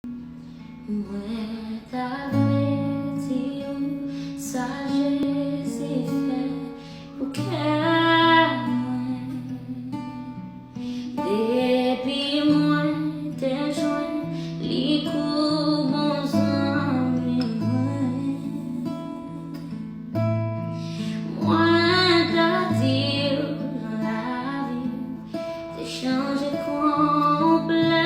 Mwen t'avle di ou sa Jezi fè pou kè mwen. Depi mwen te jwen li kou bon zanmi mwen. Mwen ta di ou nan la vi te chanje kompletman.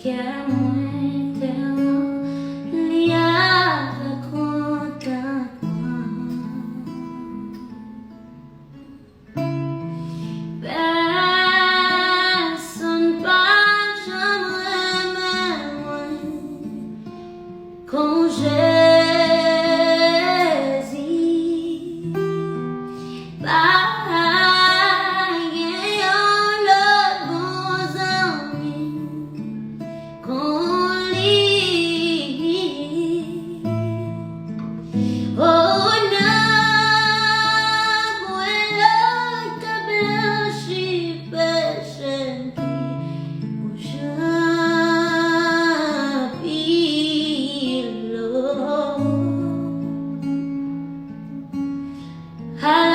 Que muito lhe haja personne pas jamais comme Jésus. I